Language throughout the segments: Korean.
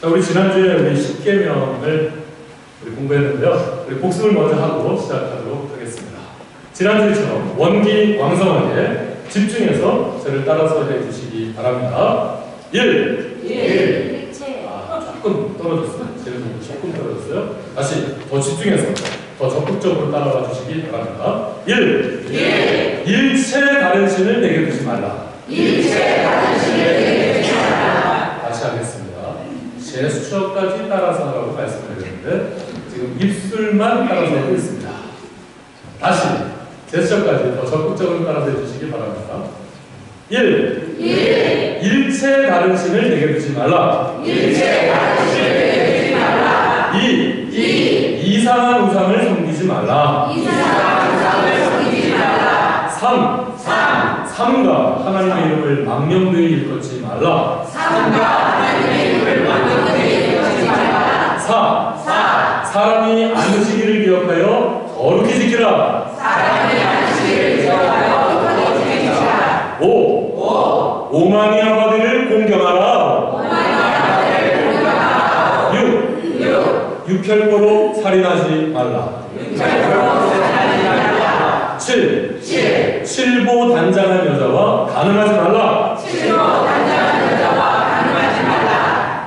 자, 우리 지난주에 우리 10계명을 우리 공부했는데요. 우리 복습을 먼저 하고 시작하도록 하겠습니다. 지난주처럼 원기 왕성하게 집중해서 저를 따라서 해주시기 바랍니다. 1. 조금 떨어졌어요. 조금 떨어졌어요. 다시 더 집중해서 더 적극적으로 따라와 주시기 바랍니다. 1. 일체 다른 신을 내게 두지 말라. 일체 다른 신을 내게 두지 말라. 다시 하겠습니다. 제스처까지 따라서 하라고 말씀을 드렸는데 지금 입술만 따라서 하고 있습니다. 다시 제스처까지 더 적극적으로 따라서 해주시기 바랍니다. 1. 일체 다른 신을 내게 두지 말라. 일체 다른 신을 내게 두지 말라. 2. 이상한 우상을 섬기지 말라. 이상한 우상을 섬기지 말라. 3가 하나님의 이름을 망령되이 일컫지 말라. 3가 하나님의 이름을 망령되이 일컫지 말라. 4. 사람이 안식일을 기억하여 거룩히 지키라. 사람이 안식일을 기억하여 거룩히 지키라. 5. 오만이 아버지를 공경하라. 6. 유혈고로 살인하지 말라. 7. 칠보 단장한 여자와 가늠하지 말라.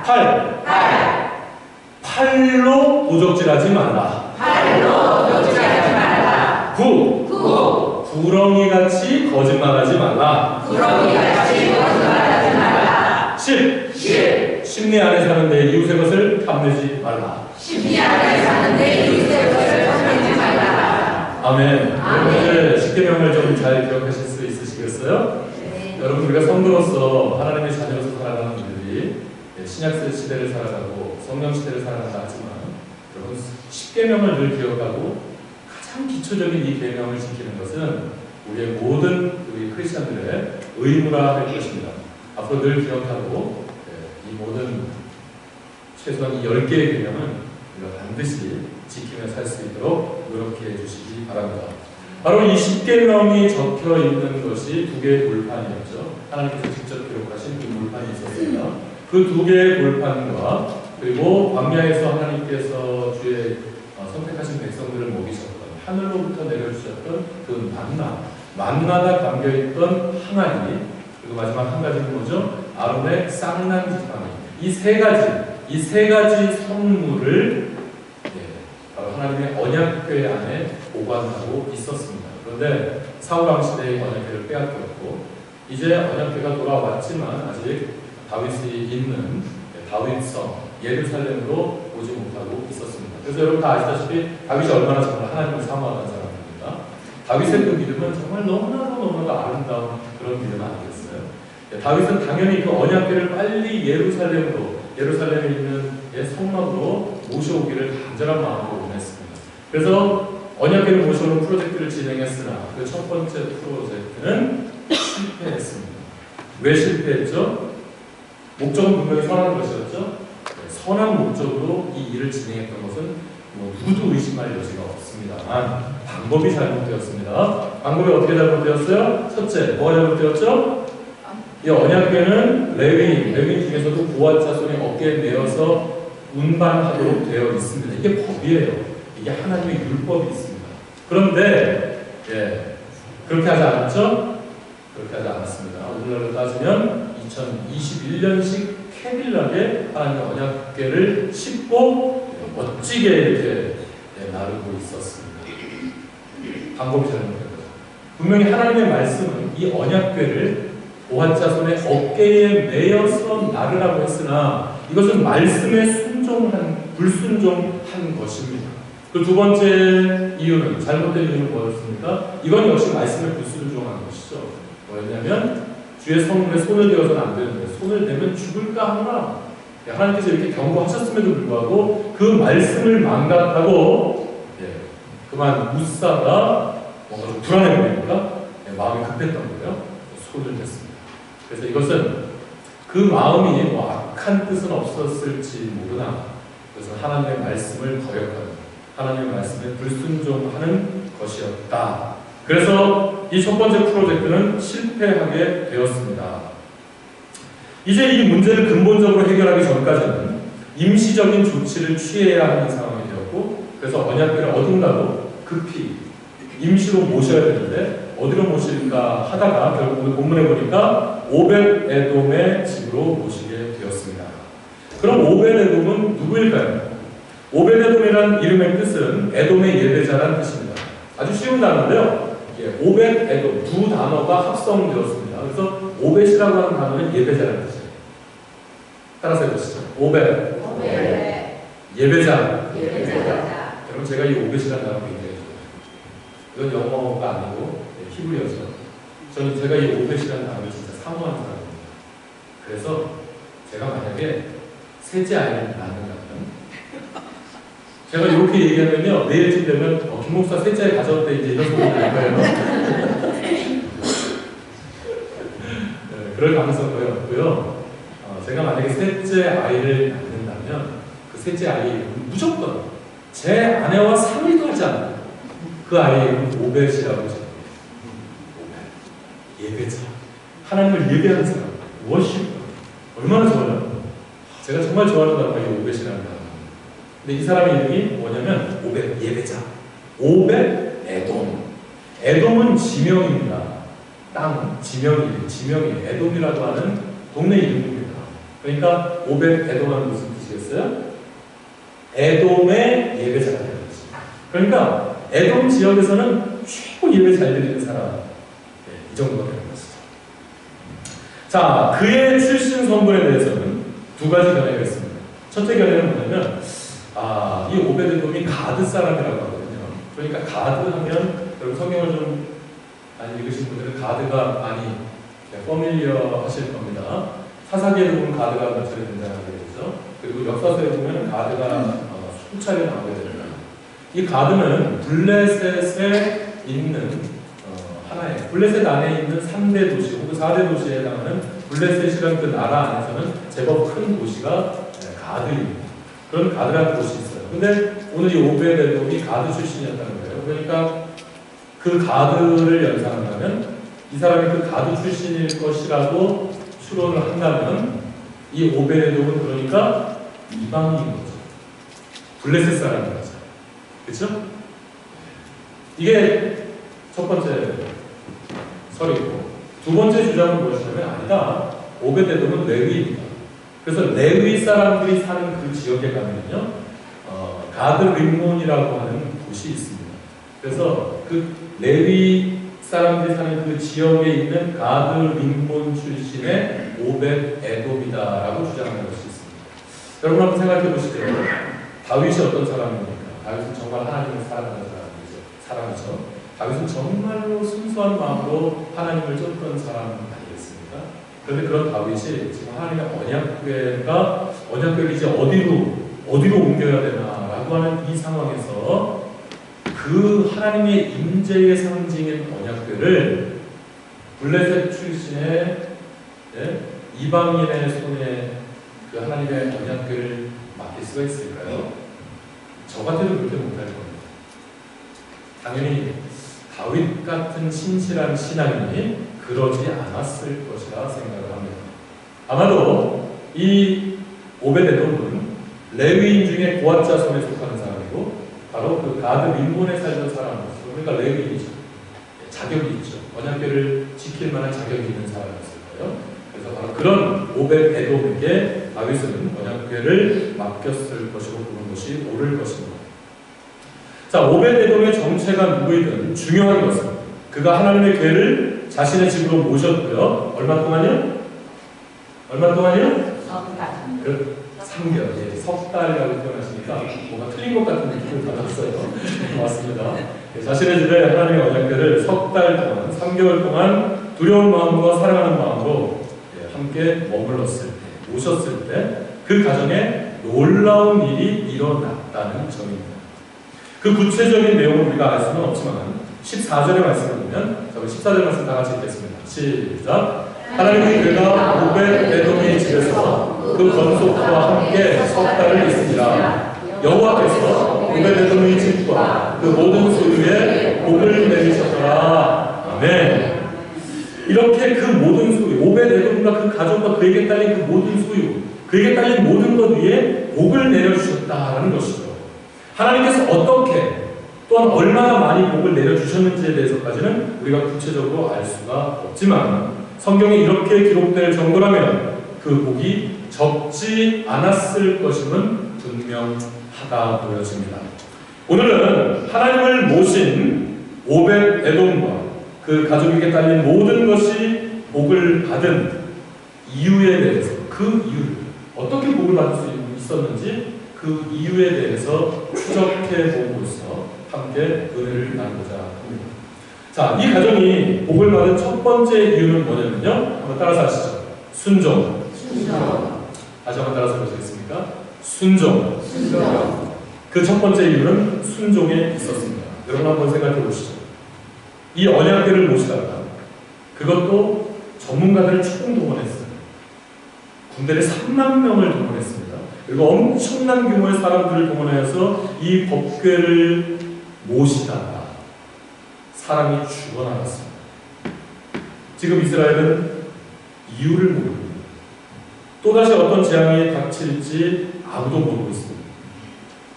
8. 팔로 도적질하지 말라. 9. 구렁이같이 거짓말하지 말라. 10. 심리 안에 사는 내 이웃의 것을 탐내지 말라. 아멘. 여러분들 10계명을 좀 잘 기억하실 수 있으시겠어요? 네. 여러분 우리가 성도로서 하나님의 자녀로서 살아가는 분들이 신약 시대를 살아가고 성령 시대를 살아간다 하지만 여러분 10계명을 늘 기억하고 가장 기초적인 이 계명을 지키는 것은 우리의 모든 우리 크리스천들의 의무라 할 것입니다. 앞으로 늘 기억하고 이 모든 최소한 이 10개의 계명은 우리가 반드시 지키며 살 수 있도록 노력해 주시기 바랍니다. 바로 이 10계명이 적혀 있는 것이 두 개의 돌판이었죠. 하나님께서 직접 기록하신 그 돌판이 있었습니다. 그 두 개의 돌판과 그리고 광야에서 하나님께서 주의 선택하신 백성들을 먹이셨던 하늘로부터 내려주셨던 그 만나가 담겨있던 항아리, 그리고 마지막 한 가지는 뭐죠? 아론의 쌍난 지팡이. 이 세 가지 선물을 바로 하나님의 언약궤 안에 보관하고 있었습니다. 그런데 사울 왕 시대의 언약궤를 빼앗겼고 이제 언약궤가 돌아왔지만 아직 다윗이 있는 다윗성 예루살렘으로 오지 못하고 있었습니다. 그래서 여러분 다 아시다시피 다윗이 얼마나 정말 하나님을 사모하는 사람입니다. 다윗의 그 믿음은 정말 너무나도 아름다운 그런 믿음 아니겠어요? 다윗은 당연히 그 언약궤를 빨리 예루살렘에 있는 성막으로 모셔오기를 간절한 마음으로 원했습니다. 그래서 언약궤를 모셔오는 프로젝트를 진행했으나 그 첫 번째 프로젝트는 실패했습니다. 왜 실패했죠? 목적은 분명히 선한 것이었죠. 선한 목적으로 이 일을 진행했던 것은 누구도 의심할 여지가 없습니다만 방법이 잘못되었습니다. 방법이 어떻게 잘못되었어요? 첫째, 뭐가 잘못되었죠? 이 언약궤는 레위인 중에서도 고아 자손의 어깨에 메어서 운반하도록 되어 있습니다. 이게 법이에요. 이게 하나님의 율법이 있습니다. 그런데 그렇게 하지 않았죠? 그렇게 하지 않았습니다. 오늘날로 따지면 2021년식 캐딜락에 하나님의 언약궤를 싣고 멋지게 이렇게 나르고 있었습니다. 방법이 잘못된 거죠. 분명히 하나님의 말씀은 이 언약궤를 고한자손의 어깨에 매여서 나르라고 했으나 이것은 말씀에 불순종한 것입니다. 그 두 번째 이유는, 잘못된 이유는 뭐였습니까? 이건 역시 말씀에 불순종한 것이죠. 뭐였냐면 주의 성물에 손을 대어서는 안 되는데 손을 대면 죽을까 하나 하나님께서 이렇게 경고하셨음에도 불구하고 그 말씀을 망각하고 그만 무사가 뭔가 좀 불안해 보이니까 마음이 급했던 거예요. 손을 댔습니다. 그래서 이것은 그 마음이 악한 뜻은 없었을지 모르나 그래서 하나님의 말씀을 거역하는, 하나님의 말씀에 불순종하는 것이었다. 그래서 이 첫 번째 프로젝트는 실패하게 되었습니다. 이제 이 문제를 근본적으로 해결하기 전까지는 임시적인 조치를 취해야 하는 상황이 되었고, 그래서 언약궤를 어딘가로 급히 임시로 모셔야 되는데 어디로 모실까 하다가 결국 오늘 본문에 보니까 오벳에돔의 집으로 모시게 되었습니다. 그럼 오벳에돔은 누구일까요? 오벳에돔이라는 이름의 뜻은 에돔의 예배자라는 뜻입니다. 아주 쉬운 단어인데요. 오벳에돔 두 단어가 합성되었습니다. 그래서 오벳이라고 하는 단어는 예배자라는 뜻이에요. 따라서 해보시죠. 오벳. 예배자. 여러분 제가 이 오벳이라는 단어 굉장히 좋아해요. 이건 영어가 아니고 히브리어죠. 저는 제가 이 오벳이라는 단어를 진짜 사모하는 사람입니다. 그래서 제가 만약에 셋째 아이를 낳는다면 제가 이렇게 얘기하면요 내일쯤 되면 김 목사 셋째 아이 가져올 때 이제 이런 소리 날 거예요. 네, 그럴 가능성이 거의 없고요. 제가 만약에 셋째 아이를 낳는다면 그 셋째 아이의 이름은 무조건 제 아내와 상의도 하지 않아요. 그 아이의 이름은 오벳이라고 합니다. 예배자. 하나님을 예배하는 사람. 워십. 얼마나 좋아요? 제가 정말 좋아하는 단어가 이 오벳이라는 단어. 근데 이 사람의 이름이 뭐냐면 오벳, 예배자. 오벳 에돔. 에돔은 지명입니다. 땅, 지명이에요. 에돔이라고 하는 동네 이름입니다. 그러니까 오벳 에돔은 무슨 뜻이겠어요? 에돔의 예배자가 되는 것입니다. 그러니까 에돔 지역에서는 최고 예배 잘 드리는 사람. 이 정도가 되는 것이죠. 자, 그의 출신 성분에 대해서는 두 가지 견해가 있습니다. 첫째 견해는 뭐냐면, 이 오벳에돔이 가드 사람이라고 하거든요. 그러니까 가드 하면, 여러분 성경을 좀 많이 읽으신 분들은 가드가 많이 퍼밀리어 하실 겁니다. 사사기에 보면 가드가 몇 차례 등장하게 되죠. 그리고 역사서에 보면 가드가 수차례 나오게 됩니다. 이 가드는 블레셋에 있는 하나의 블레셋 안에 있는 3대 도시 혹은 4대 도시에 해당하는 블레셋이라는 그 나라 안에서는 제법 큰 도시가 가드입니다. 그런 가드라는 곳이 있어요. 근데 오늘 이 오벳에돔이 가드 출신이었다는 거예요. 그러니까 그 가드를 연상한다면 이 사람이 그 가드 출신일 것이라고 추론을 한다면 이 오벳에돔은 그러니까 이방인인 거죠. 블레셋 사람인 거죠. 그렇죠? 이게 첫 번째 설이고, 두 번째 주장은 무엇이냐면 아니다. 오벳에돔은 레위입니다. 그래서 레위 사람들이 사는 그 지역에 가면요, 가드 림몬이라고 하는 곳이 있습니다. 그래서 그 레위 사람들이 사는 그 지역에 있는 가드 림몬 출신의 오벳에돔이다라고 주장하는 것이 있습니다. 여러분 한번 생각해 보시죠. 다윗이 어떤 사람입니까? 다윗은 정말 하나님을 사랑하는 사람이죠. 다윗은 정말로 순수한 마음으로 하나님을 쫓던 사람 아니겠습니까? 그런데 그런 다윗이 지금 하나님의 언약궤를 이제 어디로 옮겨야 되나라고 하는 이 상황에서 그 하나님의 임재의 상징인 언약궤를 블레셋 출신의 이방인의 손에 그 하나님의 언약궤를 맡길 수가 있을까요? 저 같아도 그렇게 못할 겁니다. 당연히 다윗 같은 신실한 신앙인이 그러지 않았을 것이라 생각을 합니다. 아마도 이 오벳에돔은 레위인 중에 고앗 자손에 속하는 사람이고 바로 그 가드 림몬에 살던 사람으로서, 그러니까 레위인이죠. 자격이 있죠. 언약궤를 지킬 만한 자격이 있는 사람이었을 거예요. 그래서 바로 그런 오벳에돔에게 다윗은 언약궤를 맡겼을 것이고 그런 것이 옳을 것입니다. 자, 오벳에돔의 정체가 누구이든 중요한 것은 그가 하나님의 궤를 자신의 집으로 모셨고요. 얼마 동안이요? 3개월. 석 달이라고 표현하시니까 뭔가 틀린 것 같은 느낌을 받았어요. 맞습니다. 자신의 집에 하나님의 언약궤를 석 달 동안, 3개월 동안 두려운 마음과 사랑하는 마음으로 함께 머물렀을 때, 모셨을 때 그 가정에 놀라운 일이 일어났다는 점입니다. 그 구체적인 내용을 우리가 알 수는 없지만 14절의 말씀을 보면, 자, 우리 14절 말씀 다 같이 읽겠습니다. 시작. 하나님의 궤가 오벳에돔의 집에서 그 건속과 함께 석 달을 있으니라. 여호와께서 오벳에돔의 집과 그 모든 소유에 복을 내리셨더라. 아멘. 이렇게 그 모든 소유, 오벳에돔과 그 가족과 그에게 딸린 그 모든 소유, 그에게 딸린 모든 것 위에 복을 내려주셨다라는 것이죠. 하나님께서 어떻게 또한 얼마나 많이 복을 내려주셨는지에 대해서까지는 우리가 구체적으로 알 수가 없지만 성경에 이렇게 기록될 정도라면 그 복이 적지 않았을 것임은 분명하다 보여집니다. 오늘은 하나님을 모신 오벳 에돔과 그 가족에게 딸린 모든 것이 복을 받은 이유에 대해서, 그 이유, 어떻게 복을 받을 수 있었는지 그 이유에 대해서 추적해 보고서 함께 은혜를 나누고자 합니다. 자, 이 가정이 복을 받은 첫 번째 이유는 뭐냐면요. 한번 따라서 하시죠. 순종. 다시 한번 따라서 보시겠습니까? 순종. 그 첫 번째 이유는 순종에 있었습니다. 여러분 한번 생각해 보시죠. 이 언약궤를 모시다가 그것도 전문가들을 총동원했어요. 군대를 3만 명을 동원했습니다. 그리고 엄청난 규모의 사람들을 동원해서 이 법궤를 모시다가 사람이 죽어나갔습니다. 지금 이스라엘은 이유를 모릅니다. 또다시 어떤 재앙이 닥칠지 아무도 모르고 있습니다.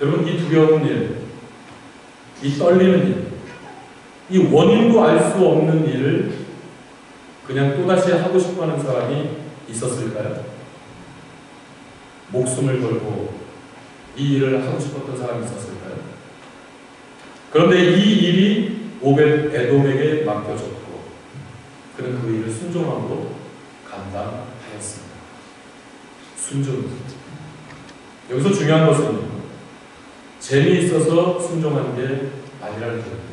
여러분, 이 두려운 일, 이 떨리는 일, 이 원인도 알 수 없는 일을 그냥 또다시 하고 싶어하는 사람이 있었을까요? 목숨을 걸고 이 일을 하고 싶었던 사람이 있었을까요? 그런데 이 일이 오벳 에돔에게 맡겨졌고 그는 그 일을 순종함으로 감당하였습니다. 순종. 여기서 중요한 것은 재미있어서 순종한 게 아니라는 겁니다.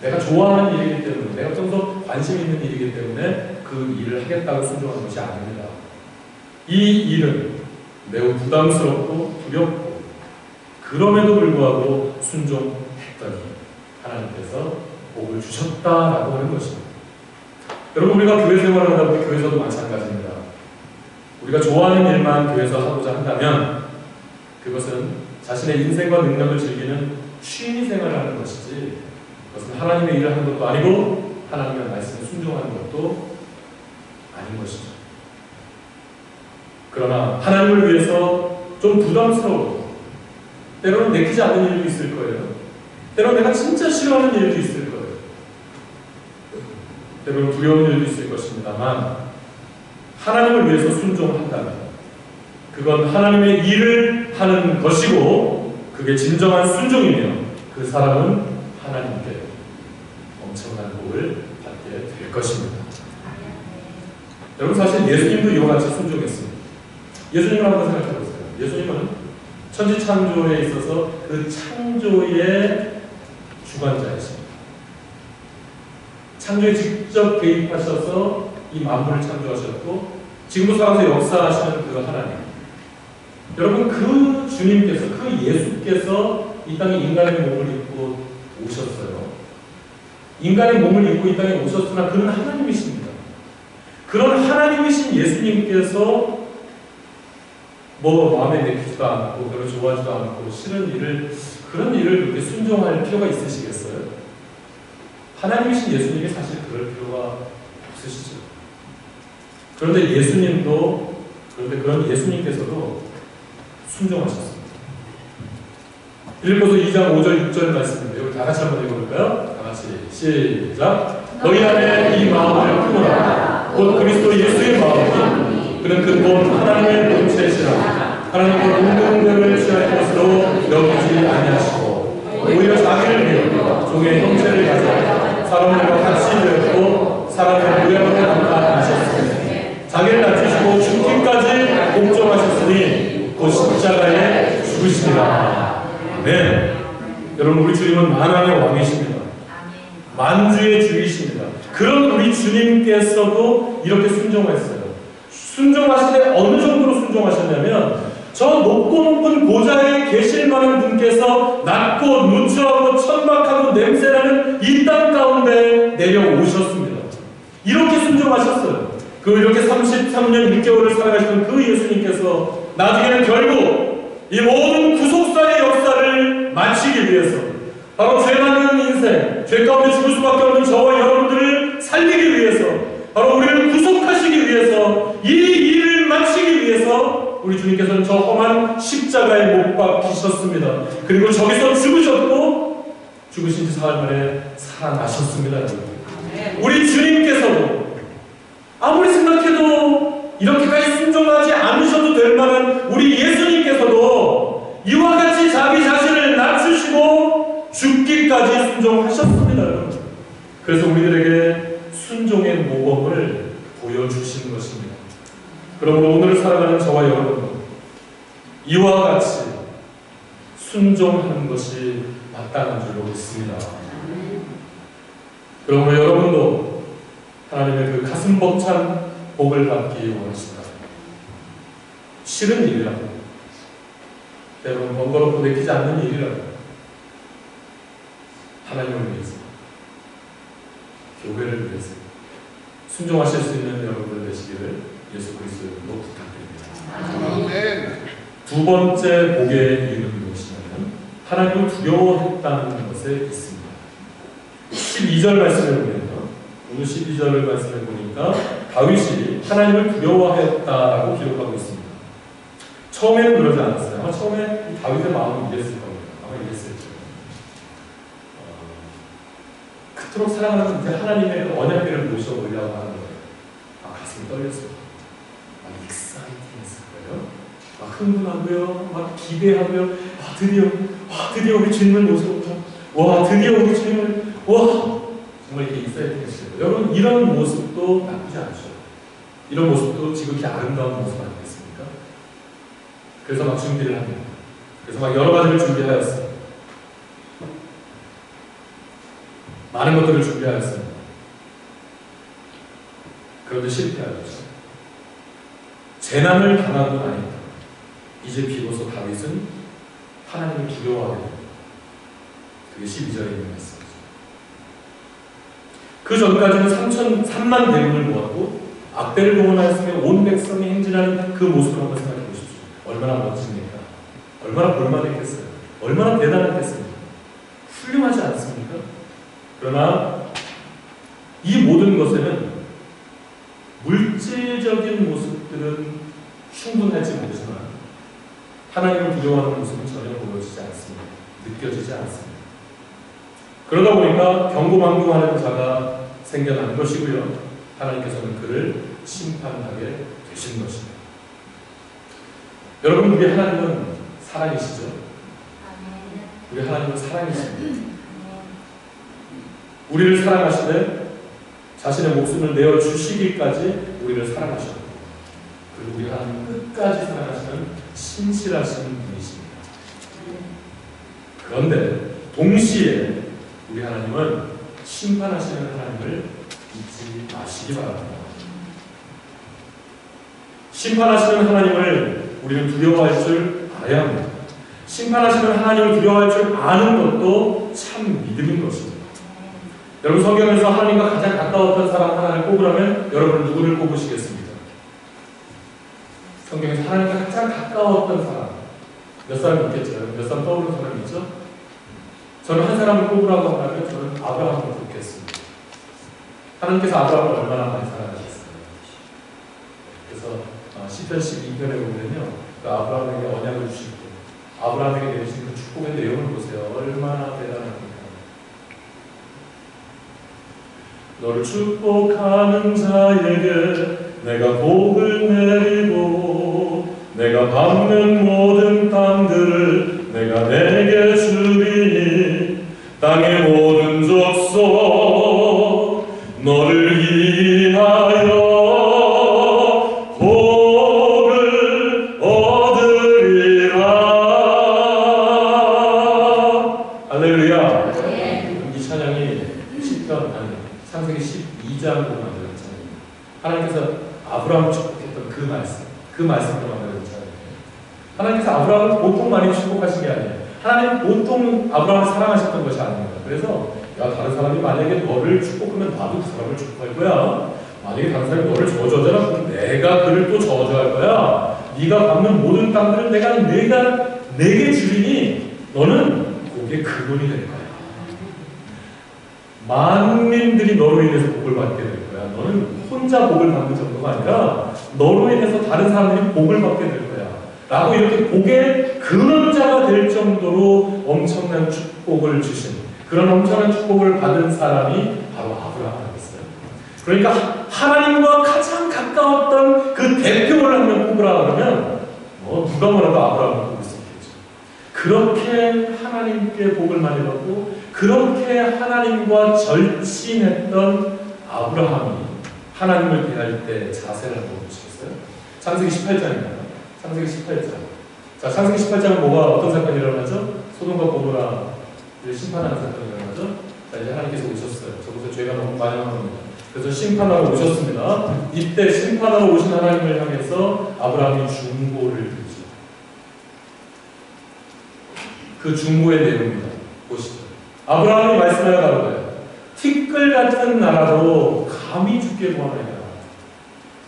내가 좋아하는 일이기 때문에, 내가 좀 더 관심 있는 일이기 때문에 그 일을 하겠다고 순종한 것이 아닙니다. 이 일은 매우 부담스럽고 두렵고 그럼에도 불구하고 순종했더니 하나님께서 복을 주셨다라고 하는 것입니다. 여러분, 우리가 교회 생활을 하다 보면 교회에서도 마찬가지입니다. 우리가 좋아하는 일만 교회에서 하고자 한다면 그것은 자신의 인생과 능력을 즐기는 취미 생활을 하는 것이지 그것은 하나님의 일을 하는 것도 아니고 하나님의 말씀에 순종하는 것도 아닌 것이죠. 그러나 하나님을 위해서 좀 부담스러워, 때로는 내키지 않는 일도 있을 거예요. 때로는 내가 진짜 싫어하는 일도 있을 거예요. 때로는 두려운 일도 있을 것입니다만 하나님을 위해서 순종한다면 그건 하나님의 일을 하는 것이고 그게 진정한 순종이며 그 사람은 하나님께 엄청난 복을 받게 될 것입니다. 여러분, 사실 예수님도 이와 같이 순종했습니다. 예수님을 한번 생각해 보세요. 예수님은 천지창조에 있어서 그 창조의 주관자이십니다. 창조에 직접 개입하셔서 이 만물을 창조하셨고 지금도 살아서 역사하시는 그 하나님. 여러분, 그 주님께서, 그 예수께서 이 땅에 인간의 몸을 입고 오셨어요. 인간의 몸을 입고 이 땅에 오셨으나 그는 하나님이십니다. 그런 하나님이신 예수님께서 뭐 마음에 내키지도 않고 별로 좋아하지도 않고 싫은 일을, 그런 일을 그렇게 순종할 필요가 있으시겠어요? 하나님이신 예수님이 사실 그럴 필요가 없으시죠. 그런데 예수님도, 그런데 그런 예수님께서도 순종하셨습니다. 빌립보서 2장 5절 6절 말씀인데요. 우리 다 같이 한번 읽어볼까요? 다 같이 시작. 너희 안에 이 마음을 품으라. 곧 그리스도 예수의 마음이 그는 근본 하나님의 본체시라. 하나님과 동등됨을 취할 것으로 여기지 아니하시고 오히려 자기를 비워 종의 형체를 가져 사람들과 같이 되었고 사람의 모양으로 나타나셨으니 자기를 낮추시고 죽기까지 복종하셨으니 곧 십자가에 죽으시리라. 아멘. 여러분, 우리 주님은 만왕의 왕이십니다. 만주의 주이십니다. 그런 우리 주님께서도 이렇게 순종했어요. 순종하시되 어느 정도로 순종하셨냐면 저 높고 높은 보좌에 계실 만한 분께서 낮고 누추하고 천박하고 냄새나는 이 땅 가운데 내려오셨습니다. 이렇게 순종하셨어요. 그 이렇게 33년 6개월을 살아가시던 그 예수님께서 나중에는 결국 이 모든 구속사의 역사를 마치기 위해서 바로 죄 많은 인생, 죄 가운데 죽을 수밖에 없는 저와 여러분들을 살리기 위해서 바로 우리를 구속하시기 위해서 이 일을 마치기 위해서 우리 주님께서는 저 험한 십자가에 못 박히셨습니다. 그리고 저기서 죽으셨고 죽으신 지 사흘 만에 살아나셨습니다. 우리 주님께서도 아무리 생각해도 이렇게까지 순종하지 않으셔도 될 만한 우리 예수님께서도 이와 같이 자기 자신을 낮추시고 죽기까지 순종하셨습니다. 그래서 우리들에게 순종의 모범을 보여주시는 것입니다. 그러므로 오늘 살아가는 저와 여러분도 이와 같이 순종하는 것이 마땅한 줄로 믿습니다. 그러므로 여러분도 하나님의 그 가슴 벅찬 복을 받기 원하십니다. 싫은 일이라고, 때로는 번거롭고 내키지 않는 일이라고, 하나님을 위해서, 교회를 위해서 순종하실 수 있는 여러분들 되시기를 예수 그리스도의 이름으로 부탁드립니다. 두 번째 복의 이유는 무엇이냐면 하나님을 두려워했다는 것에 있습니다. 12절 말씀을 보면요, 오늘 12절 말씀을 보니까 다윗이 하나님을 두려워했다라고 기록하고 있습니다. 처음에는 그러지 않았어요. 아마 처음에 다윗의 마음은 이랬을 겁니다. 아마 이랬을 거예요. 그토록 사랑하는 이제 하나님의 언약궤를 모셔 오려고 하는 거예요. 가슴이 떨렸어요. 익사이팅했을 거예요. 흥분하고요, 기대하고요. 드디어 우리 주님을 모셔보자. 드디어 우리 주님을, 정말 이렇게 익사이팅했어요. 여러분, 이런 모습도 나쁘지 않죠. 이런 모습도 지극히 아름다운 모습 아니겠습니까? 그래서 막 준비를 합니다. 그래서 막 여러 가지를 준비하였어요. 많은 것들을 준비하였습니다. 그런데 실패하였죠. 재난을 당하고 나니까 이제 비로소 다윗은 하나님을 두려워하게 됩니다. 그게 12절에 있는 말씀이죠. 그 전까지는 3만 대군을 모았고 악대를 동원하였으며 온 백성이 행진하는 그 모습을 한번 생각해 보십시오. 얼마나 멋집니까? 얼마나 볼만했겠어요? 얼마나 대단했겠습니까? 훌륭하지 않습니까? 그러나 이 모든 것에는 물질적인 모습들은 충분하지 못하지만 하나님을 두려워하는 모습은 전혀 보여지지 않습니다. 느껴지지 않습니다. 그러다 보니까 경고망동하는 자가 생겨나는 것이고요. 하나님께서는 그를 심판하게 되신 것입니다. 여러분, 우리 하나님은 사랑이시죠? 우리 하나님은 사랑이십니다. 우리를 사랑하시되 자신의 목숨을 내어주시기까지 우리를 사랑하셨고, 그리고 우리 하나님은 끝까지 사랑하시는 신실하신 분이십니다. 그런데 동시에 우리 하나님은 심판하시는 하나님을 잊지 마시기 바랍니다. 심판하시는 하나님을 우리는 두려워할 줄 알아야 합니다. 심판하시는 하나님을 두려워할 줄 아는 것도 참 믿음인 것입니다. 여러분, 성경에서 하나님과 가장 가까웠던 사람 하나를 꼽으라면 여러분은 누구를 꼽으시겠습니까? 성경에서 하나님과 가장 가까웠던 사람 몇 사람 있겠죠? 몇 사람 떠오르는 사람 있죠? 저는 한 사람을 꼽으라고 한다면 저는 아브라함을 꼽겠습니다. 하나님께서 아브라함을 얼마나 많이 사랑하셨어요. 그래서 시편 12편에 보면요, 그 아브라함에게 언약을 주시고 아브라함에게 내리신 그 축복의 내용을 보세요. 얼마나 대단합니까? 너를 축복하는 자에게 내가 복을 내리고 내가 밟는 모든 땅들을 내가 내게 주리니 땅의 모든 족속 너를 위하여 복을 얻으리라. 할렐루야. 이 찬양이 창세기 12장 보면 만드는 찬양입니다. 하나님께서 아브라함을 축복했던 그 말씀으로 만드는 찬양이에요. 하나님께서 아브라함을 보통 많이 축복하신 게 아니에요. 하나님 보통 아브라함을 사랑하셨던 것이 아닙니다. 그래서 다른 사람이 만약에 너를 축복하면 나도 그 사람을 축복할 거야. 만약에 다른 사람이 너를 저주하잖아, 그럼 내가 그를 또 저주할 거야. 네가 밟는 모든 땅들은 내가 내게 주리니 너는 거기에 근원이 될 거야. 만민들이 너로 인해서 복을 받게 될 거야. 너는 혼자 복을 받는 정도가 아니라 너로 인해서 다른 사람들이 복을 받게 될 거야. 라고 이렇게 복의 근원자가 될 정도로 엄청난 축복을 주신, 그런 엄청난 축복을 받은 사람이 바로 아브라함이었어요. 그러니까 하나님과 가장 가까웠던 그 대표를 한명 뽑으라 그러면 누가 뭐라도 아브라함을 뽑을 수 있겠죠. 그렇게 하나님께 복을 많이 받고 그렇게 하나님과 절친했던 아브라함이 하나님을 대할 때 자세를 한번 보시겠어요? 창세기 18장입니다. 창세기 18장. 자, 창세기 18장은 뭐가 어떤 사건이 일어나죠? 소돔과 고모라를 심판하는 사건이 일어나죠? 자, 이제 하나님께서 오셨어요. 저곳에 죄가 너무 많이 난 겁니다. 그래서 심판하러 오셨습니다. 이때 심판하러 오신 하나님을 향해서 아브라함이 중보를 드리죠. 그 중보의 내용입니다. 보시죠. 아브라함이 말씀하여 가로되 티끌 같은 나라도 감히 주께 구하나이다.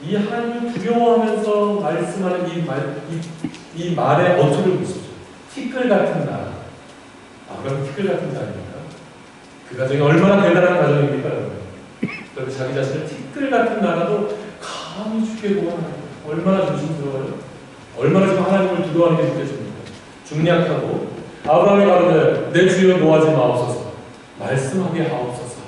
이 하나님을 두려워하면서 말씀하는 이 말의 어투를 보십시오. 티끌 같은 나라. 아브라함이 티끌 같은 자입니까? 그 가정이 얼마나 대단한 가정입니까? 그래서 자기 자신을 티끌 같은 나라도 감히 주께 구하나이다. 얼마나 조심스러워요? 얼마나 지금 하나님을 두려워하는 게 느껴집니까? 중략하고 아브라함이 가로되 내 주여 노하지 마옵소서. 말씀하게 하옵소서.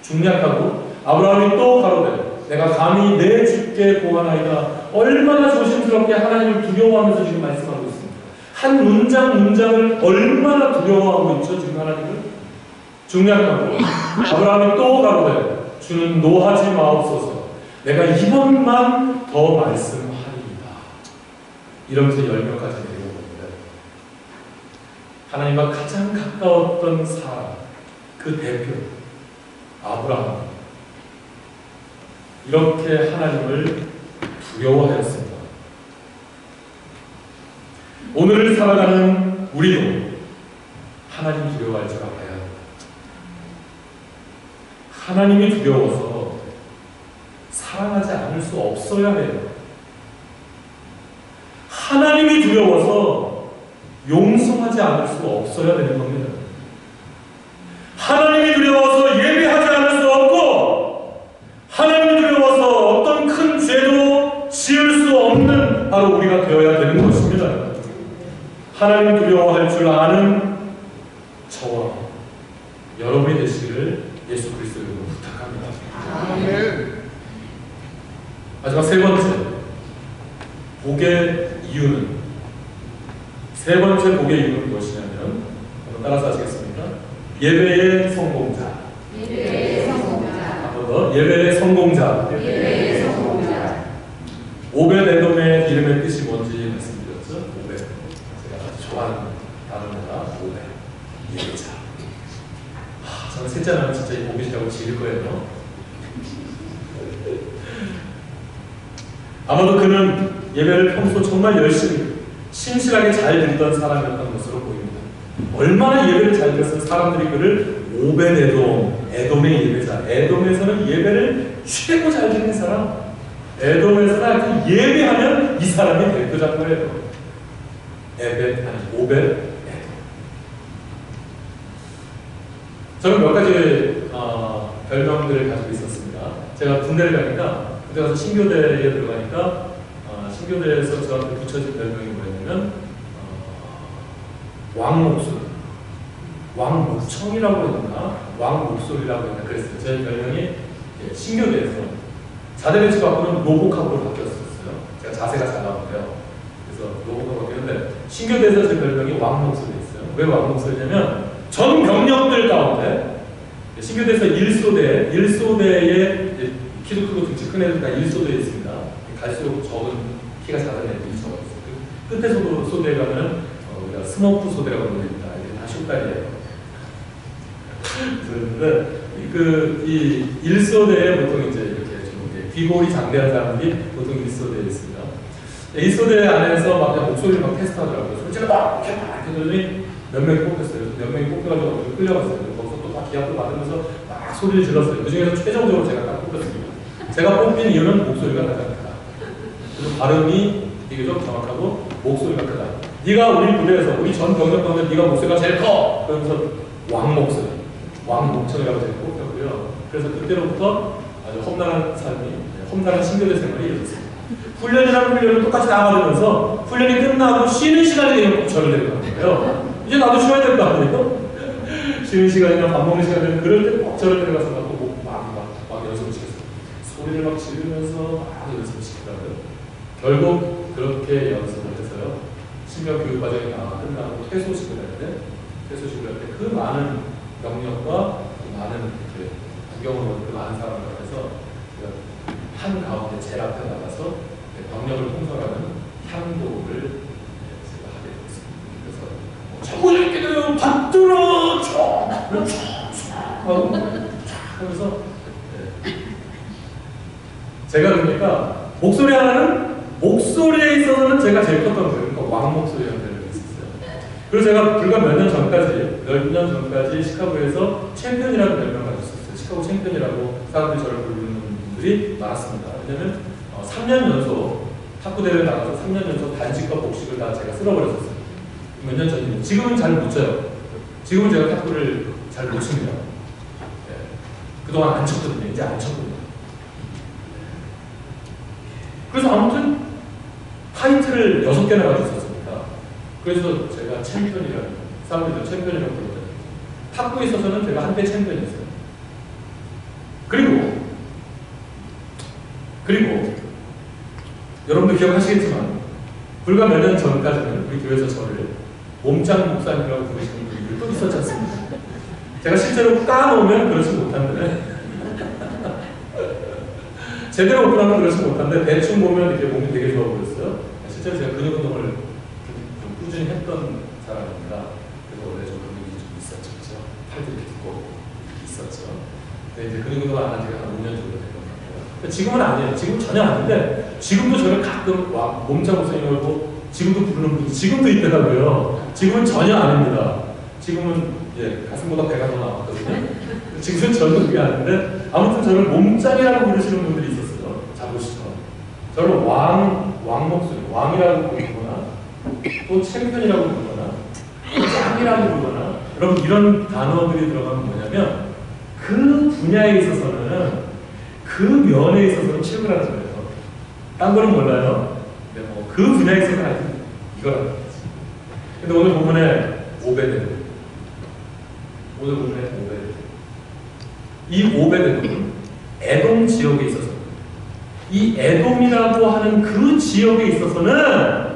중략하고 아브라함이 또 가로되 내가 감히 내 주께 구하나이다. 얼마나 조심스럽게 하나님을 두려워하면서 지금 말씀하고 있습니다. 한 문장을 얼마나 두려워하고 있죠 지금 하나님을. 중략하고 아브라함이 또 가로되 주는 노하지 마옵소서. 내가 이번만 더 말씀하리이다. 이러면서 10명까지 내려오는데 하나님과 가장 가까웠던 사람, 그 대표 아브라함, 이렇게 하나님을 두려워하였습니다. 오늘을 살아가는 우리도 하나님 두려워할 줄 알아야 합니다. 하나님이 두려워서 사랑하지 않을 수 없어야 해요. 하나님이 두려워서 용서하지 않을 수 없어야 되는 겁니다. 하나님이 두려워서 예배하지 않을 수 없고 하나님이 두려워서 어떤 큰 죄도 지을 수 없는 바로 우리가 되어야 되는 것입니다. 하나님이 두려워할 줄 아는 저와 여러분이 되시기를 예수 그리스도 이름으로 부탁합니다. 아멘. 마지막 세 번째 복의 이유는, 세 번째 복의 이유는 무엇이냐면, 한번 따라서 하시겠습니까? 예배의 성공자. 예배의 성공자. 한 번 더. 예배의 성공자. 예배의 성공자. 오벳 에돔의 이름의 뜻이 뭔지 말씀드렸죠? 오벳. 제가 아주 좋아하는 단어입니다. 오벳. 예배자. 저는 셋째 나면 진짜 이 오벳이라고 지을 거예요. 아마도 그는 예배를 평소 정말 열심히 신실하게 잘 드리던 사람이었던 것으로 보입니다. 얼마나 예배를 잘 드렸으면 사람들이 그를 오벳 에돔, 에돔의 예배자. 에돔에서는 예배를 최고 잘 드리는 사람. 에돔에서는 예배하면 이 사람이 대표자인 거예요. 오벳 에돔. 저는 몇 가지 별명들을 가지고 있었습니다. 제가 군대를 가니까, 군대 가서 신교대에 들어가니까 신교대에서 저한테 붙여진 별명이 뭐였냐면 왕목소리, 왕목청이라고 했나, 왕목소리라고 했나 그랬어요. 제 별명이 신교대에서 자대배치 받고는 로복하고로 바뀌었었어요. 제가 자세가 잘 나오는데요. 그래서 로복하고 바뀌었는데 신교대에서 제 별명이 왕목소리였어요. 왜 왕목소리냐면 전 병력들 가운데 신교대에서 1소대에 키도 크고 등치 큰 애들 다 1소대에 있습니다. 갈수록 적은 키가 작은 애들이 적어있어요. 끝에 소대에 가면 우리가 스머프 소대라고 부릅니다. 이게 다 슛다리예요. 그런데 이 1소대에 보통 이제 이렇게 좀 귀골이 장대한 사람들이 보통 1소대에 있습니다. 1소대 안에서 막 그냥 목소리를 막 테스트하더라고요. 솔직히 막 이렇게 했더니 몇 명이 뽑혔어요. 몇 명이 뽑혀가지고 끌려갔어요. 거기서 또 막 기합도 받으면서 막 소리를 질렀어요. 그 중에서 최종적으로 제가 딱 뽑혔습니다. 제가 뽑힌 이유는 목소리가 가장 크다. 그리고 발음이 되게 좀 정확하고 목소리가 크다. 네가 우리 부대에서 우리 전 병력 가운데 네가 목소리가 제일 커! 그러면서 왕목소리, 왕목청이라고 제가 뽑혔고요. 그래서 그때로부터 아주 험난한 삶이, 험난한 신교대 생활이 이어졌습니다. 훈련이라는 훈련을 똑같이 나가면서 훈련이 끝나고 쉬는 시간이 되면 꼭 절을 내려가는 거예요. 이제 나도 쉬어야 될 거 아니에요? 쉬는 시간이나 밥 먹는 시간 되면 그럴 때 꼭 절을 내려가서 막 연습을 시켰어요. 소리를 막 지르면서 막 연습을 시키더라고요. 결국 그렇게 연습을 해서요. 신명 교육 과정이 다 끝나고 퇴소식을 할 때, 그 많은 경력과 그 많은 이렇게 구경으로 그 많은 사람을 해서 한 가운데 제일 앞에 나가서 병력을 통솔하는 향도를 제가 하게 됐습니다. 그래서 자꾸 이렇게 돼요. 받들어 하고 하면서 제가 그러니까 목소리 하나는 목소리에 있어서는 제가 제일 컸던 거예요. 그러니까 왕 목소리라는 데를 있었어요. 그래서 제가 불과 몇 년 전까지 시카고에서 챔피언이라는 별명을 가지고 있었어요. 시카고 챔피언이라고 사람들이 저를 부르는 분들이 많았습니다. 왜냐면 3년 연속 탁구 대회에 나가서 3년 연속 단식과 복식을 다 제가 쓸어버렸었어요. 몇 년 전이면 지금은 잘 못 쳐요. 지금은 제가 탁구를 잘 못 칩니다. 네. 그동안 안 쳤거든요. 이제 안 쳤거든요. 그래서 아무튼 타이틀을 6개나 가지고 있었습니다. 그래서 제가 챔피언이라고 사람들도 챔피언이라고 부르거든요. 탁구에 있어서는 제가 한때 챔피언이었어요. 그리고 여러분도 기억하시겠지만 불과 몇 년 전까지는 우리 교회에서 저를 몸짱 목사님이라고 부르시는 분들이 또 있었지 않습니까? 제가 실제로 까놓으면 그러지 못한데 제대로 오픈하면 그러지 못한데 대충 보면 이렇게 몸이 되게 좋아 보였어요. 실제로 제가 근육 운동을 좀 꾸준히 했던 사람입니다. 그래서 원래 좀 근육이 좀 있었죠. 그렇죠? 팔도 이렇게 두고 있었죠. 근데 이제 근육 운동을 안 한 지가 한 5년 정도 된 것 같아요. 지금은 아니에요. 지금 전혀 아닌데 지금도 저를 가끔 몸짱 목사님이라고 지금도 부르는 분이 지금도 있더라고요. 지금은 전혀 아닙니다. 지금은 가슴보다 배가 더 나왔거든요. 지금은 전혀 그게 아닌데 아무튼 저를 몸짱이라고 부르시는 분들이 있었어요. 자부시죠. 저를 왕 목소리, 왕이라고 부르거나 또 챔피언이라고 부르거나 짱이라고 부르거나 여러분 이런 단어들이 들어가면 뭐냐면 그 분야에 있어서는 그 면에 있어서는 최고라는 거예요. 딴 거는 몰라요. 근데 그 분야에 있어서는 아직 이거라는 거지. 근데 오늘 본문에 오베데돔. 이 오베데돔은 에돔 지역에 있어서 이 에돔이라고 하는 그 지역에 있어서는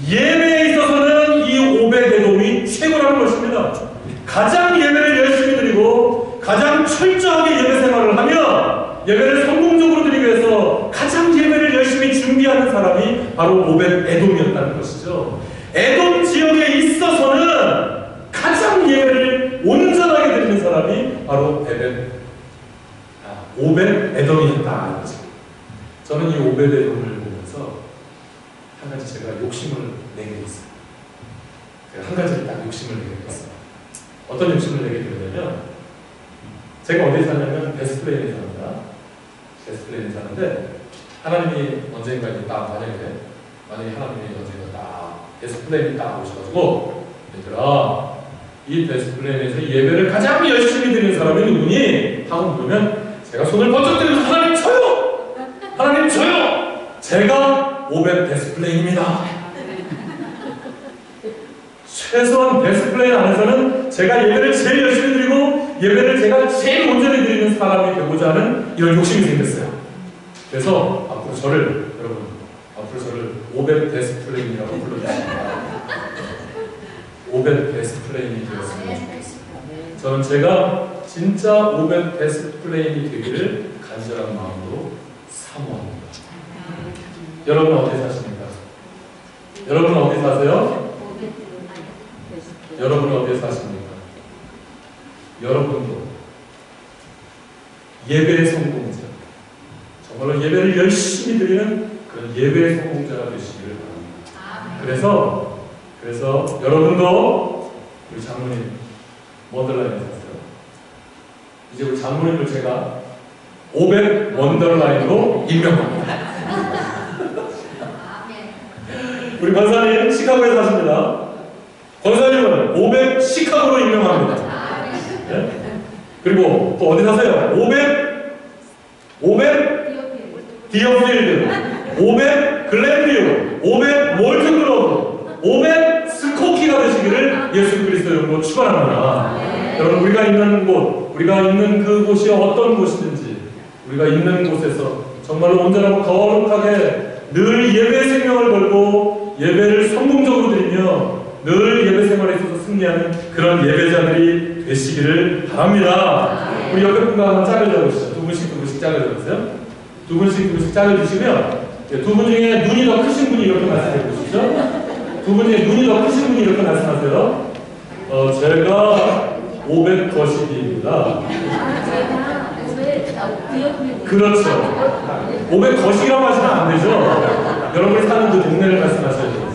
예배에 있어서는 이 오베데돔이 최고라는 것입니다. 가장 예배를 열심히 드리고 가장 철저하게 예배 생활을 하며 예배를 성공적으로 드리기 위해서 가장 예배를 열심히 준비하는 사람이 바로 오베데돔이었다는 것이죠. 에돔 지역에 있어서는 가장 예배를 온전하게 드리는 사람이 바로 오벳에돔이었다는 거죠. 저는 이 오벳에돔을 보면서 한 가지 제가 욕심을 내게 됐어요. 제가 한 가지를 딱 욕심을 내게 됐어요. 어떤 욕심을 내게 되냐면 제가 어디에 사냐면 베스플레인에 삽니다. 베스플레인에 사는데 하나님이 언젠가 이제 만약에 하나님이 언젠가 딱 베스플레인이 딱 오셔가지고 얘들아 이 베스플레인에서 예배를 가장 열심히 드리는 사람이 누구니? 하고 물으면 제가 손을 번쩍 들면서 하나님 저요! 하나님 저요! 제가 오벳 베스플레인입니다. 최소한 베스플레인 안에서는 제가 예배를 제일 열심히 드리고 예배를 제가 제일 온전히 드리는 사람이 되고자 하는 이런 욕심이 생겼어요. 그래서 앞으로 저를 오벳 베스플레인이라고 불러주십니다. 오벳 베스플레인이 되었습니다. 저는 제가 진짜 오벳 베스플레인이 되기를 간절한 마음으로 사모합니다. 여러분 어디 사십니까? 여러분 어디 사세요? 여러분 어디에 사십니까? 여러분도 예배의 성공자, 정말로 예배를 열심히 드리는 그런 예배의 성공자가 되시기를 바랍니다. 그래서 여러분도 우리 장로님 원더라인에 샀어요. 이제 우리 장로님을 제가 500 원더라인으로 임명합니다. 우리 권사님 시카고에 사십니다. 권사님은 500 시카고로 임명합니다. 네? 그리고 또 어디 사세요? 500 디어필드. 500 글램비오, 500 몰트글로브, 500 스코키가 되시기를 예수 그리스도 이름으로 축원합니다. 여러분, 우리가 있는 곳, 우리가 있는 그곳이 어떤 곳이든지 우리가 있는 곳에서 정말로 온전하고 거룩하게 늘 예배의 생명을 걸고 예배를 성공적으로 드리며 늘 예배 생활에 있어서 승리하는 그런 예배자들이 되시기를 바랍니다. 우리 옆에 분과 한번 짝을 잡으시죠. 두 분씩 짝을 잡으세요. 두 분씩 짝을 주시면 두 분 중에 눈이 더 크신 분이 이렇게 말씀해 보시죠. 두 분 중에 눈이 더 크신 분이 이렇게 말씀하세요. 제가 500거시기입니다. 그렇죠. 500거시기라고 하시면 안 되죠. 여러분이 사는 그 동네를 말씀하셔야죠.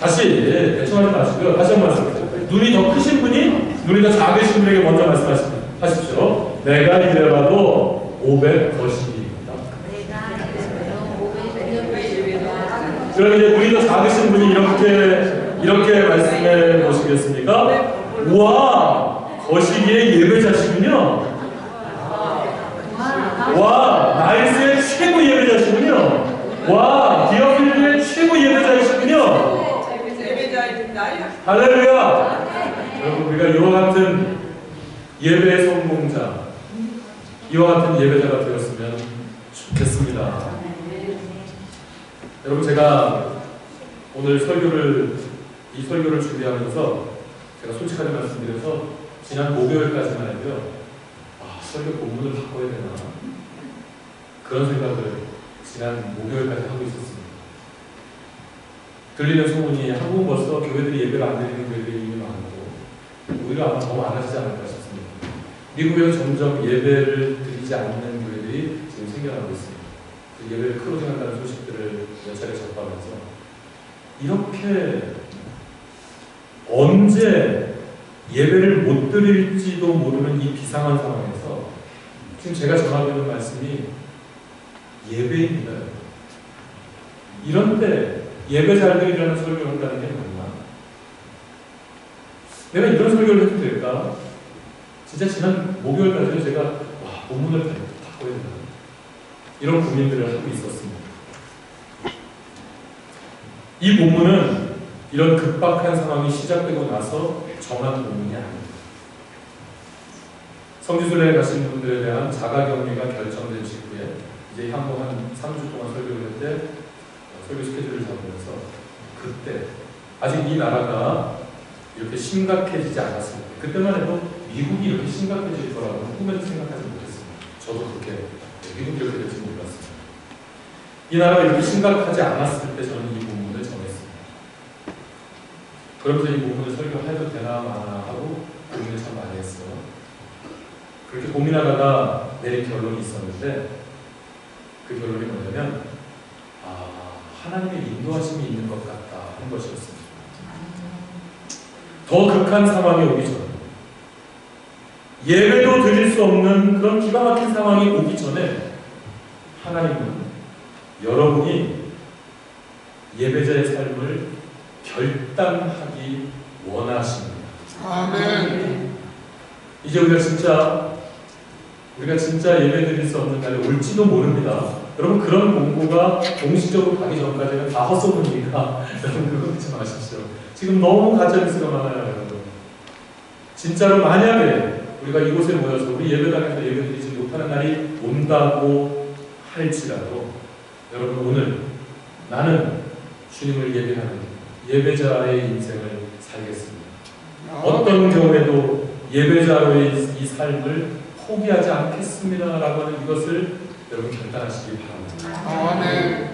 다시 대충 하지 마시고요. 다시 한번 말씀하세요. 눈이 더 크신 분이 눈이 더 작으신 분에게 먼저 말씀하십시오. 내가 이래봐도 500거시기입니다. 그럼 이제 눈이 더 작으신 분이 이렇게 말씀해 보시겠습니까? 우와, 거시기의 예배자시군요. 와, 나일스의 최고 예배자시군요. 와, 디어필드의 최고 예배자이시군요. 할렐루야. 여러분, 우리가 이와 같은 예배의 성공자, 이와 같은 예배자가 되었으면 좋겠습니다. 여러분, 제가 오늘 이 설교를 준비하면서 제가 솔직하게 말씀드려서 지난 목요일까지만 해도요, 설교 본문을 바꿔야 되나 그런 생각을 지난 목요일까지 하고 있었습니다. 들리는 소문이 한국은 벌써 교회들이 예배를 안 드리는 교회들이 이미 많고 우리가 아마 더 많아지지 않을까 싶습니다. 미국에는 점점 예배를 드리지 않는 교회들이 지금 생겨나고 있습니다. 그 예배를 크로징한다는 소식들을 몇 차례 접하면서 이렇게 언제 예배를 못 드릴지도 모르는 이 비상한 상황에서 지금 제가 전하고 있는 말씀이 예배입니다. 이런 때 예배 잘 드리라는 설교를 한다는 게 맞나? 내가 이런 설교를 해도 될까? 진짜 지난 목요일까지 제가 본문을 바꿔야 되나? 이런 고민들을 하고 있었습니다. 이 본문은 이런 급박한 상황이 시작되고 나서 정한 본문이 아닙니다. 성지순례에 가신 분들에 대한 자가격리가 결정된 직후에 이제 향후 한 3주 동안 설교를 할 때 설교 스케줄을 잡으면서 그때 아직 이 나라가 이렇게 심각해지지 않았을 때 그때만 해도 미국이 이렇게 심각해질 거라고 꿈에도 생각하지 못했습니다. 저도 그렇게 미국이 이렇게 될지 몰랐습니다. 이 나라가 이렇게 심각하지 않았을 때 저는 이 본문을 정했습니다. 그러면서 이 본문을 설교해도 되나 마나 하고 고민을 참 많이 했어요. 그렇게 고민하다가 내린 결론이 있었는데 그 결론이 뭐냐면 하나님의 인도하심이 있는 것 같다 하는 것이었습니다. 더 극한 상황이 오기 전에 예배도 드릴 수 없는 그런 기가 막힌 상황이 오기 전에 하나님은 여러분이 예배자의 삶을 결단하기 원하십니다. 아멘. 이제 우리가 진짜 예배 드릴 수 없는 날이 올지도 모릅니다. 여러분, 그런 공고가 공식적으로 가기 전까지는 다 헛소문이니까 여러분 그거 믿지 마십시오. 지금 너무 가짜뉴스가 많아요, 여러분. 진짜로 만약에 우리가 이곳에 모여서 우리 예배당에서 예배드리지 못하는 날이 온다고 할지라도 여러분, 오늘 나는 주님을 예배하는 예배자의 인생을 살겠습니다. 어떤 경우에도 예배자로의 이 삶을 포기하지 않겠습니다 라고 하는 이것을 여러분 결단하시기 바랍니다. 아멘.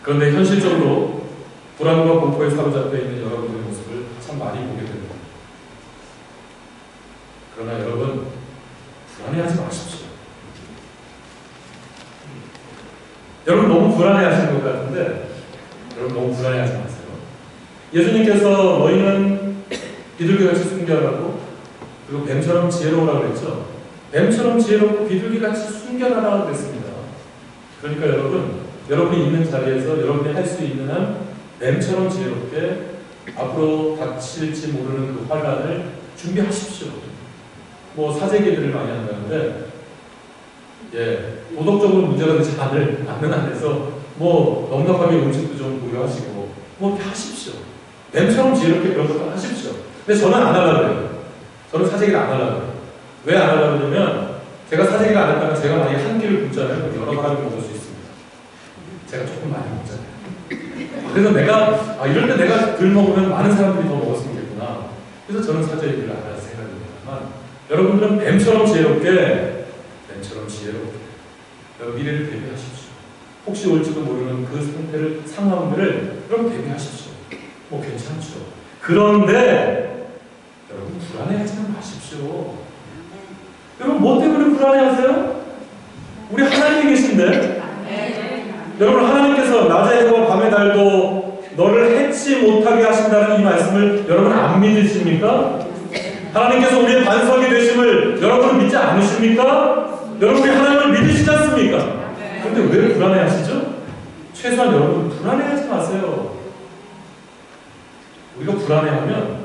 그런데 현실적으로 불안과 공포에 사로잡혀 있는 여러분들의 모습을 참 많이 보게 됩니다. 그러나 여러분, 불안해하지 마십시오. 여러분 너무 불안해하시는 것 같은데 여러분 너무 불안해하지 마세요. 예수님께서 너희는 비둘기같이 순결하고 그리고 뱀처럼 지혜로우라고 그랬죠. 뱀처럼 지혜롭고 비둘기같이 순결하라고 그랬습니다. 그러니까 여러분이 있는 자리에서 여러분이 할 수 있는 한 뱀처럼 지혜롭게 앞으로 닥칠지 모르는 그 환란을 준비하십시오. 뭐 사제기들을 많이 한다는데 도덕적으로 문제가 되지 않는 한에서 뭐 넉넉하게 음식도 좀 고려하시고 뭐 이렇게 하십시오. 뱀처럼 지혜롭게 그런 것도 하십시오. 근데 저는 안 하려고 해요. 저는 사재기를 안 하려고 해요. 왜 안 하려고 그러냐면 제가 사재기를 안 했다면 제가 만약에 한 끼를 굶잖아요. 그럼 여러 사람이 먹을 수 있습니다. 제가 조금 많이 먹잖아요. 그래서 내가 이럴 때 내가 덜 먹으면 많은 사람들이 더 먹었으면 좋겠구나. 그래서 저는 사재기를 안 할 생각입니다만 여러분들은 뱀처럼 지혜롭게 미래를 대비하십시오. 혹시 올지도 모르는 그 상태를 상황들을 여러분 대비하십시오. 뭐 괜찮죠. 그런데 여러분 불안해하지는 마십시오. 여러분 뭐 때문에 불안해하세요? 우리 하나님이 계신데 여러분 하나님께서 낮의 해와 밤의 달도 너를 해치 못하게 하신다는 이 말씀을 여러분 안 믿으십니까? 하나님께서 우리의 반석이 되심을 여러분 믿지 않으십니까? 여러분이 하나님을 믿으시지 않습니까? 그런데 왜 불안해하시죠? 최소한 여러분 불안해하지 마세요. 우리가 불안해하면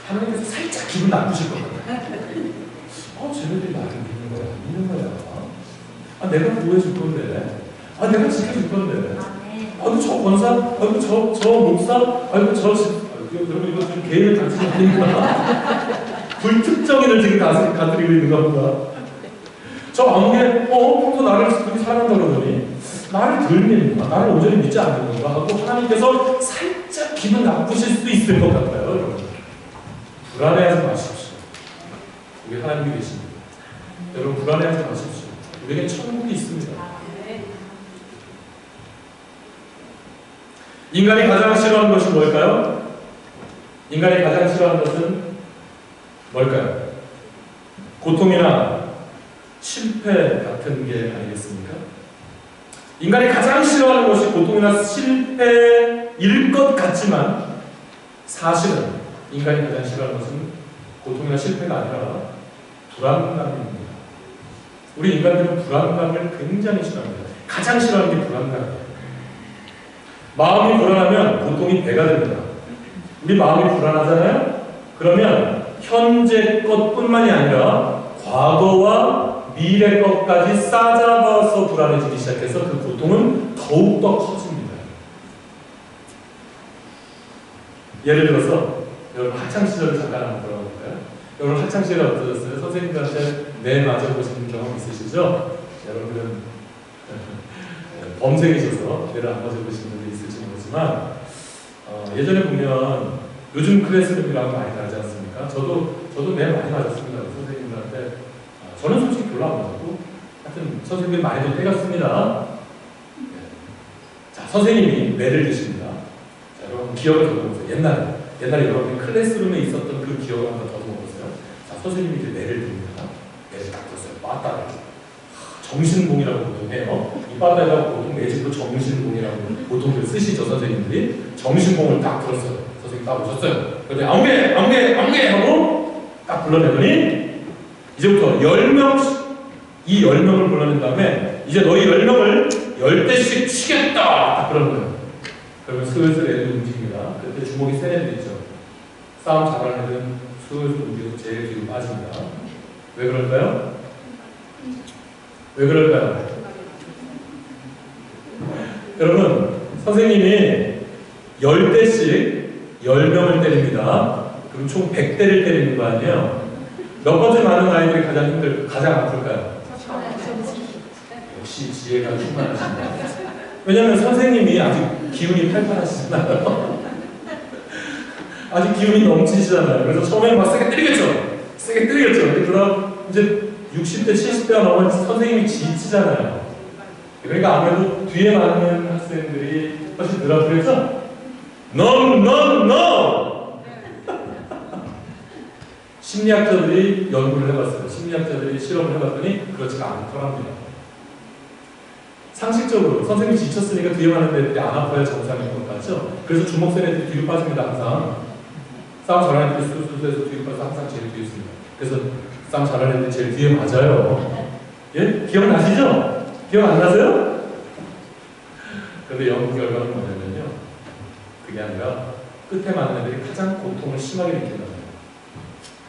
하나님께서 살짝 기분 나쁘실 것 같아요. 쟤네들이 나를 믿는 거야, 믿는 거야. 내가 구해줄 건데, 내가 지켜줄 건데. 저 권사, 저 목사, 여러분 이거 좀 개인의 가치가 아닙니까? 불특정인을 지금 가드리고 있는 겁니다. 저 아무개, 평소 나를 그렇게 사랑한다 그러더니 나를 덜 믿는가, 나를 온전히 믿지 않는가 하고 하나님께서 살짝 기분 나쁘실 수도 있을 것 같아요. 여러분. 불안해하지 마십시오. 우리 하나님이 계십니다. 여러분 불안해하지 마십시오. 우리에게 천국이 있습니다. 인간이 가장 싫어하는 것이 뭘까요? 인간이 가장 싫어하는 것은 뭘까요? 고통이나 실패 같은 게 아니겠습니까? 인간이 가장 싫어하는 것이 고통이나 실패일 것 같지만 사실은 인간이 가장 싫어하는 것은 고통이나 실패가 아니라 불안감입니다. 우리 인간들은 불안감을 굉장히 싫어합니다. 가장 싫어하는 게 불안감이에요. 마음이 불안하면 고통이 배가 됩니다. 우리 마음이 불안하잖아요? 그러면 현재 것뿐만이 아니라 과거와 미래 것까지 싸잡아서 불안해지기 시작해서 그 고통은 더욱더 커집니다. 예를 들어서 여러분 학창시절을 잠깐 한번 돌아볼까요? 여러분 학창시절에 어떠셨어요? 선생님들한테 내 맞아보신 경험 있으시죠? 여러분은 범생이셔서 뇌를 안 맞아보신 분들이 있을지 모르지만 예전에 보면 요즘 클래스룸이랑 많이 다르지 않습니까? 저도 뇌 많이 맞았습니다. 선생님들한테 저는 솔직히 별로 안 맞았고 하여튼 선생님들이 많이도 때렸습니다. 자, 선생님이 뇌를 드십니다. 자, 여러분 기억을 더듬어보세요. 옛날에 여러분이 클래스룸에 있었던 그 기억을 한번 더듬어보세요. 자, 선생님이 이제 뇌를 듭니다. 뇌를 딱 들었어요. 빠따를. 정신봉이라고 보통 해요. 이 바닥에다가 보통 내집도 정신봉이라고 보통들 쓰시죠, 선생님들이. 정신봉을 딱 들었어요. 선생님 딱 오셨어요. 그런데 아무개 하고 딱 불러내더니 이제부터 10명, 이 10명을 불러낸 다음에 이제 너희 10명을 10대씩 치겠다! 딱 그런 거예요. 그러면 슬슬 애들이 움직입니다. 그때 주먹이 센 애들 있죠. 싸움 잘하는 애들은 슬슬 움직여서 제일 뒤로 빠집니다. 왜 그럴까요? 왜 그럴까요? 여러분, 선생님이 10대씩 10명을 때립니다. 그럼 총 100대를 때리는 거 아니에요? 몇 번째 많은 아이들이 가장 아플까요? 역시 지혜가 충만하십니다. 왜냐하면 선생님이 아직 기운이 팔팔하시잖아요. 아직 기운이 넘치시잖아요. 그래서 처음에는 막 세게 때리겠죠. 그럼 이제 60대, 70대가 넘으면 선생님이 지치잖아요. 그러니까 아무래도 뒤에 많은 학생들이 훨씬 덜 아프겠죠? No! 심리학자들이 연구를 해봤어요. 심리학자들이 실험을 해봤더니 그렇지가 않더랍니다. 상식적으로 선생님이 지쳤으니까 뒤에 많은 애들이 안 아파야 정상인 것 같죠? 그래서 주먹 센 애들이 뒤로 빠집니다. 항상 싸움 잘하는 애들이 수술에서 뒤로 빠져서 항상 제일 뒤에 있습니다. 그래서 싸움 잘하는 애들이 제일 뒤에 맞아요. 예? 기억나시죠? 기억 안 나세요? 그런데 연구 결과는 뭐냐면요, 그게 아니라 끝에 맞는 애들이 가장 고통을 심하게 느낀다는 거예요.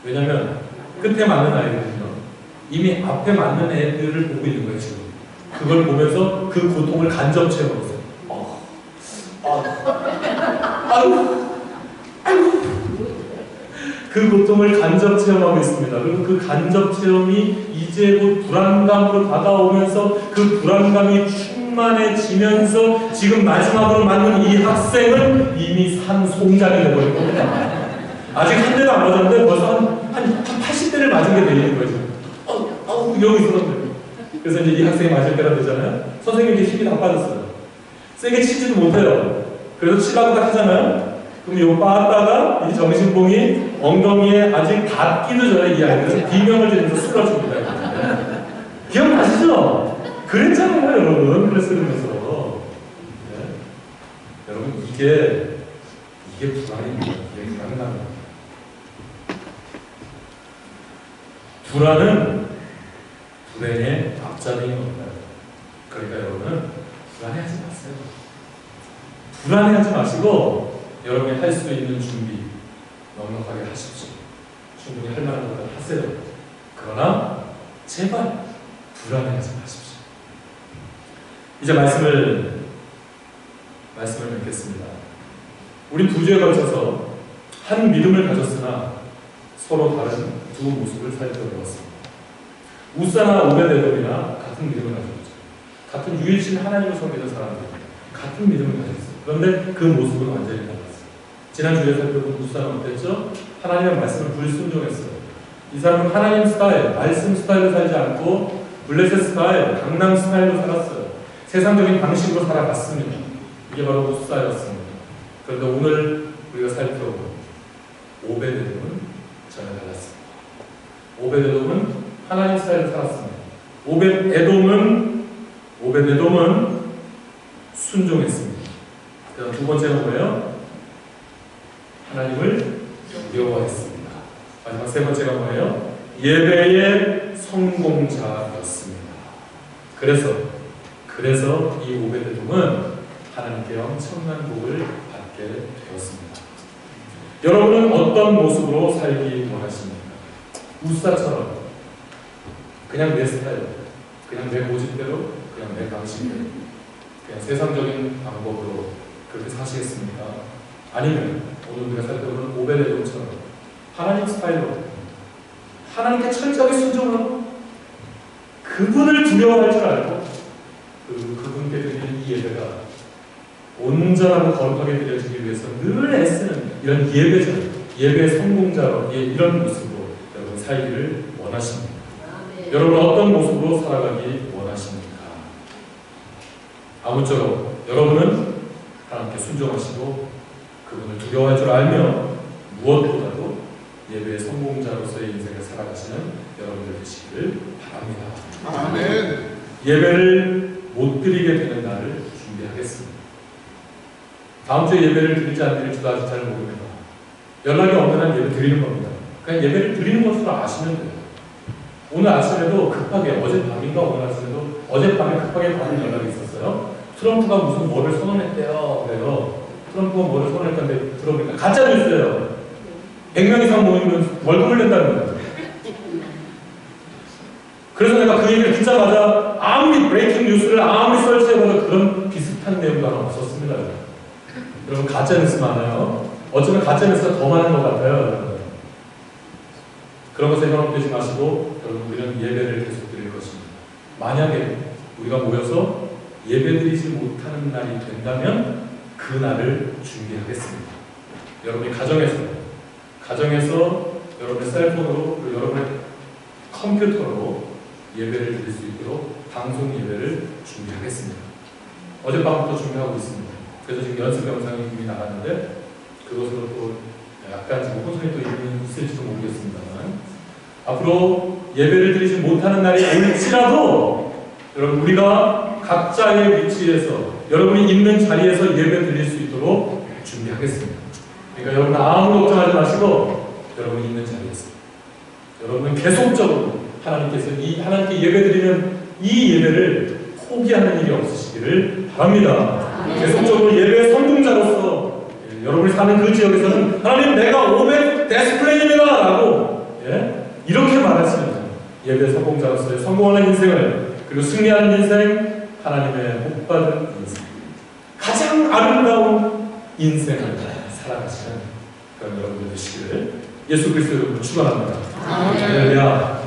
왜냐면 끝에 맞는 아이들은요 이미 앞에 맞는 애들을 보고 있는 거예요. 지금 그걸 보면서 그 고통을 간접 체험하고 있어요. 아이고 그 고통을 간접 체험하고 있습니다. 그리고 그 간접 체험이 이제 곧 불안감으로 다가오면서 그 불안감이 충만해지면서 지금 마지막으로 맞는 이 학생은 이미 산송장이 되어버린 겁니다. 아직 한 대도 안 맞았는데 벌써 한 80대를 맞은 게 되는 거죠. 이러고 있었는데. 그래서 이제 이 학생이 맞을 때가 되잖아요. 선생님이 힘이 다 빠졌어요. 세게 치지도 못해요. 그래서 치라고 딱 하잖아요. 그럼 요 빠다가 이 정신봉이 엉덩이에 아직 닿기도 전에 이 아이들은 비명을 지르면서 쓰러집니다. 기억나시죠? 그랬잖아요, 여러분. 그랬으면서. 네. 여러분, 이게 불안입니다. 이게 불안감입니다. 불안은 불행의 앞자리인 겁니다. 그러니까 여러분은 불안해하지 마세요. 불안해하지 마시고 여러분이 할 수 있는 준비 넉넉하게 하십시오. 충분히 할 만한 것을 하세요. 그러나 제발 불안해하지 마십시오. 이제 말씀을 맺겠습니다. 우리 두 주에 걸쳐서 한 믿음을 가졌으나 서로 다른 두 모습을 살펴보았습니다. 우사나 오베데돔이나 같은 믿음을 가졌죠. 같은 유일신 하나님을 섬기는 사람들입니다. 같은 믿음을 가졌어요. 그런데 그 모습은 완전히 달랐어요. 지난주에 살펴본 우사는 어땠죠? 하나님의 말씀을 불순종했어요. 이 사람은 하나님 스타일, 말씀 스타일로 살지 않고 블레셋 스타일, 강남 스타일로 살았어요. 세상적인 방식으로 살아갔습니다. 이게 바로 우사였습니다. 그런데 오늘 우리가 살펴본 오베데돔은 전혀 달랐습니다. 오베데돔은 하나님 스타일로 살았습니다. 오베데돔은 순종했습니다. 그다음 두 번째는 뭐예요? 하나님을 두려워했습니다. 마지막 세 번째가 뭐예요? 예배의 성공자였습니다. 그래서 이 오베데돔은 하나님께 엄청난 복을 받게 되었습니다. 여러분은 어떤 모습으로 살기 원하십니까? 우사처럼 그냥 내 스타일, 그냥 내 고집대로, 그냥 내 방식대로, 그냥 세상적인 방법으로 그렇게 사시겠습니까? 아니면 오늘 우리가 살펴보는 오베데돔처럼 하나님 스타일로 하나님께 철저하게 순종하고 그분을 두려워할 줄 알고 그분께 드리는 이 예배가 온전하고 거룩하게 드려지기 위해서 늘 애쓰는 이런 예배의 성공자로 이런 모습으로 여러분 살기를 원하십니다. 여러분 어떤 모습으로 살아가기 원하십니까? 아무쪼록 여러분은 하나님께 순종하시고 그분을 두려워할 줄 알며 무엇보다도 예배의 성공자로서의 인생을 살아가시는 여러분들 되시기를 바랍니다. 아멘. 예배를 못 드리게 되는 날을 준비하겠습니다. 다음 주에 예배를 드릴지 안 드릴지도 아직 잘 모릅니다. 연락이 없는 한 예배 드리는 겁니다. 그냥 예배를 드리는 것으로 아시면 돼요. 오늘 아침에도 급하게 어젯밤에 급하게 받은 연락이 있었어요. 트럼프가 무슨 뭐를 선언했대요. 그래요. 트럼프가 뭐를 선언했다는데 들어보니까 가짜 뉴스예요. 100명 이상 모이면 월급을 낸다는 거예요. 그래서 내가 그 얘기를 듣자마자 아무리 브레이킹 뉴스를 아무리 설치해봐도 그런 비슷한 내용도 하나 없었습니다. 여러분 가짜 뉴스 많아요. 어쩌면 가짜 뉴스가 더 많은 것 같아요. 그런 것에 현혹되지 마시고 여러분 우리는 예배를 계속 드릴 것입니다. 만약에 우리가 모여서 예배드리지 못하는 날이 된다면 그 날을 준비하겠습니다. 여러분이 가정에서 여러분의 셀폰으로 그리고 여러분의 컴퓨터로 예배를 드릴 수 있도록 방송 예배를 준비하겠습니다. 어젯밤부터 준비하고 있습니다. 그래서 지금 연습 영상이 이미 나갔는데 그것으로 또 약간 지금 혼선이 또 있을지도 모르겠습니다만 앞으로 예배를 드리지 못하는 날이 올지라도 여러분 우리가 각자의 위치에서 여러분이 있는 자리에서 예배 드릴 수 있도록 준비하겠습니다. 그러니까 여러분 아무 걱정하지 마시고 여러분이 있는 자리에서 여러분은 계속적으로 하나님께 예배 드리는 이 예배를 포기하는 일이 없으시기를 바랍니다. 계속적으로 예배의 성공자로서 여러분이 사는 그 지역에서는 하나님 내가 오베 데스플레이입니다 라고 이렇게 말하시면 예배 성공자로서의 성공하는 인생을 그리고 승리하는 인생, 하나님의 복받은 인생, 가장 아름다운 인생을 살아가시는 그런 여러분들 되시기를 예수 그리스도 이름으로 축원합니다. 아멘. 할렐루야.